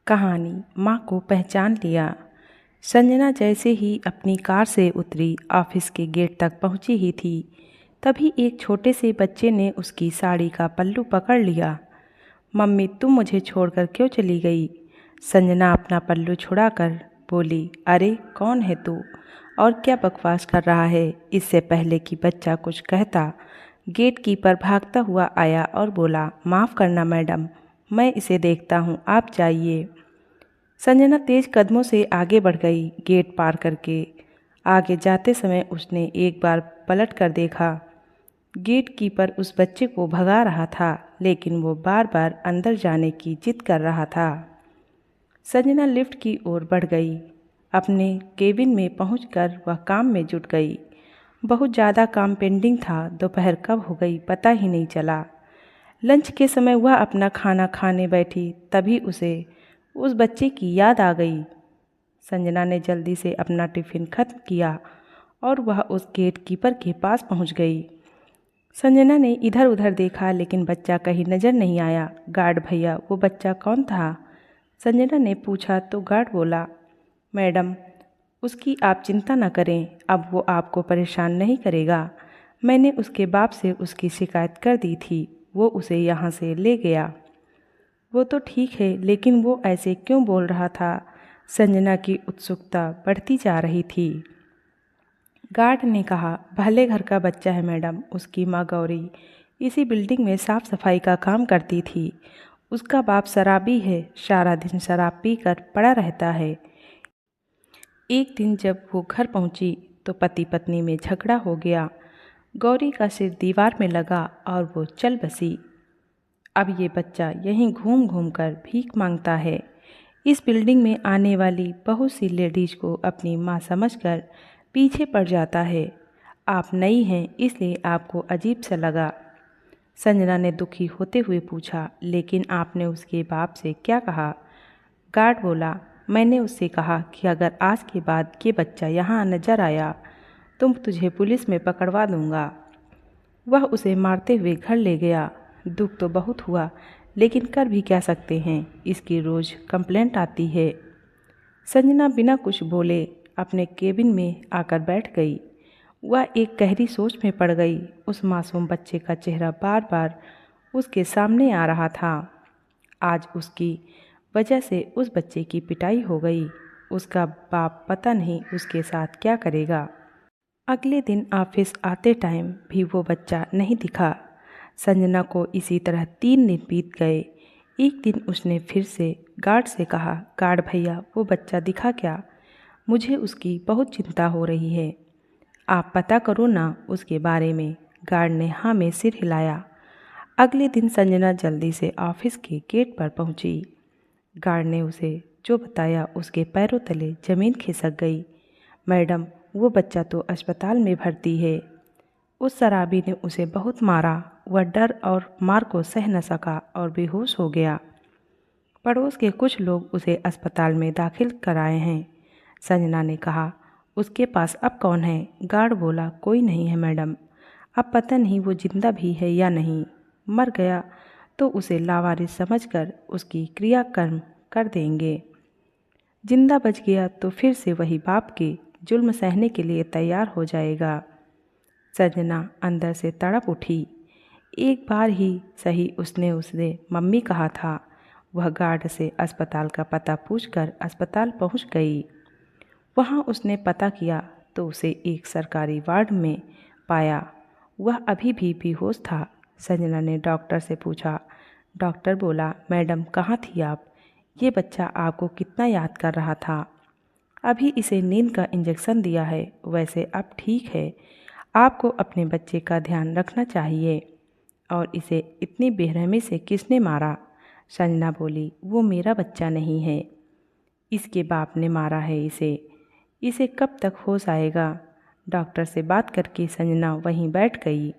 कहानी माँ को पहचान लिया। संजना जैसे ही अपनी कार से उतरी, ऑफिस के गेट तक पहुंची ही थी, तभी एक छोटे से बच्चे ने उसकी साड़ी का पल्लू पकड़ लिया। मम्मी, तुम मुझे छोड़कर क्यों चली गई? संजना अपना पल्लू छुड़ाकर बोली, अरे कौन है तू और क्या बकवास कर रहा है? इससे पहले कि बच्चा कुछ कहता, गेट कीपर भागता हुआ आया और बोला, माफ़ करना मैडम, मैं इसे देखता हूँ, आप जाइए। संजना तेज कदमों से आगे बढ़ गई। गेट पार करके आगे जाते समय उसने एक बार पलट कर देखा। गेट कीपर उस बच्चे को भगा रहा था, लेकिन वो बार बार अंदर जाने की जिद कर रहा था। संजना लिफ्ट की ओर बढ़ गई। अपने केबिन में पहुंचकर वह काम में जुट गई। बहुत ज़्यादा काम पेंडिंग था। दोपहर कब हो गई पता ही नहीं चला। लंच के समय वह अपना खाना खाने बैठी, तभी उसे उस बच्चे की याद आ गई। संजना ने जल्दी से अपना टिफ़िन खत्म किया और वह उस गेट कीपर के पास पहुंच गई। संजना ने इधर उधर देखा, लेकिन बच्चा कहीं नज़र नहीं आया। गार्ड भैया, वो बच्चा कौन था? संजना ने पूछा तो गार्ड बोला, मैडम, उसकी आप चिंता न करें, अब वो आपको परेशान नहीं करेगा। मैंने उसके बाप से उसकी शिकायत कर दी थी, वो उसे यहाँ से ले गया। वो तो ठीक है, लेकिन वो ऐसे क्यों बोल रहा था? संजना की उत्सुकता बढ़ती जा रही थी। गार्ड ने कहा, भले घर का बच्चा है मैडम, उसकी माँ गौरी इसी बिल्डिंग में साफ सफाई का काम करती थी। उसका बाप शराबी है, सारा दिन शराब पीकर पड़ा रहता है। एक दिन जब वो घर पहुंची तो पति पत्नी में झगड़ा हो गया। गौरी का सिर दीवार में लगा और वो चल बसी। अब ये बच्चा यहीं घूम घूम कर भीख मांगता है। इस बिल्डिंग में आने वाली बहुत सी लेडीज को अपनी माँ समझकर पीछे पड़ जाता है। आप नई हैं इसलिए आपको अजीब सा लगा। संजना ने दुखी होते हुए पूछा, लेकिन आपने उसके बाप से क्या कहा? गार्ड बोला, मैंने उससे कहा कि अगर आज के बाद ये बच्चा यहाँ नजर आया तो तुझे पुलिस में पकड़वा दूंगा। वह उसे मारते हुए घर ले गया। दुख तो बहुत हुआ, लेकिन कर भी क्या सकते हैं, इसकी रोज़ कंप्लेंट आती है। संजना बिना कुछ बोले अपने केबिन में आकर बैठ गई। वह एक गहरी सोच में पड़ गई। उस मासूम बच्चे का चेहरा बार बार उसके सामने आ रहा था। आज उसकी वजह से उस बच्चे की पिटाई हो गई। उसका बाप पता नहीं उसके साथ क्या करेगा। अगले दिन ऑफिस आते टाइम भी वो बच्चा नहीं दिखा। संजना को इसी तरह 3 दिन बीत गए। एक दिन उसने फिर से गार्ड से कहा, गार्ड भैया, वो बच्चा दिखा क्या? मुझे उसकी बहुत चिंता हो रही है, आप पता करो ना उसके बारे में। गार्ड ने हाँ में सिर हिलाया। अगले दिन संजना जल्दी से ऑफिस के गेट पर पहुंची। गार्ड ने उसे जो बताया उसके पैरों तले जमीन खिसक गई। मैडम, वो बच्चा तो अस्पताल में भर्ती है। उस शराबी ने उसे बहुत मारा। वह डर और मार को सह न सका और बेहोश हो गया। पड़ोस के कुछ लोग उसे अस्पताल में दाखिल कराए हैं। संजना ने कहा, उसके पास अब कौन है? गार्ड बोला, कोई नहीं है मैडम, अब पता नहीं वो जिंदा भी है या नहीं। मर गया तो उसे लावारिस समझकर उसकी क्रियाकर्म कर देंगे। जिंदा बच गया तो फिर से वही बाप के जुल्म सहने के लिए तैयार हो जाएगा। संजना अंदर से तड़प उठी। एक बार ही सही उसने मम्मी कहा था। वह गार्ड से अस्पताल का पता पूछकर अस्पताल पहुंच गई। वहां उसने पता किया तो उसे एक सरकारी वार्ड में पाया। वह अभी भी बेहोश था। संजना ने डॉक्टर से पूछा। डॉक्टर बोला, मैडम कहाँ थी आप? ये बच्चा आपको कितना याद कर रहा था। अभी इसे नींद का इंजेक्शन दिया है, वैसे अब ठीक है। आपको अपने बच्चे का ध्यान रखना चाहिए। और इसे इतनी बेरहमी से किसने मारा? संजना बोली, वो मेरा बच्चा नहीं है, इसके बाप ने मारा है इसे। इसे कब तक होश आएगा? डॉक्टर से बात करके संजना वहीं बैठ गई।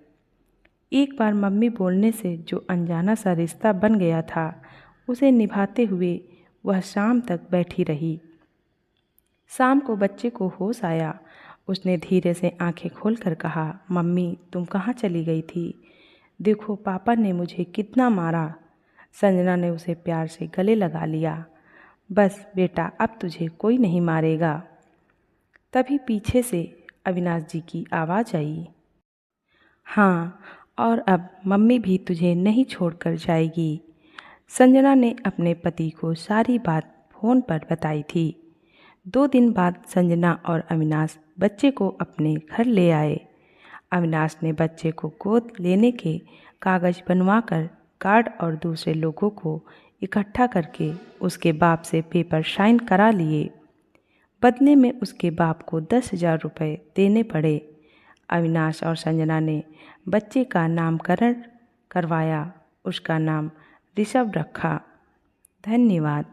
एक बार मम्मी बोलने से जो अनजाना सा रिश्ता बन गया था, उसे निभाते हुए वह शाम तक बैठी रही। शाम को बच्चे को होश आया। उसने धीरे से आंखें खोलकर कहा, मम्मी तुम कहाँ चली गई थी? देखो पापा ने मुझे कितना मारा। संजना ने उसे प्यार से गले लगा लिया। बस बेटा, अब तुझे कोई नहीं मारेगा। तभी पीछे से अविनाश जी की आवाज़ आई, हाँ, और अब मम्मी भी तुझे नहीं छोड़कर जाएगी। संजना ने अपने पति को सारी बात फ़ोन पर बताई थी। 2 दिन बाद संजना और अविनाश बच्चे को अपने घर ले आए। अविनाश ने बच्चे को गोद लेने के कागज़ बनवाकर गार्ड और दूसरे लोगों को इकट्ठा करके उसके बाप से पेपर साइन करा लिए। बदले में उसके बाप को 10,000 रुपये देने पड़े। अविनाश और संजना ने बच्चे का नामकरण करवाया। उसका नाम ऋषभ रखा। धन्यवाद।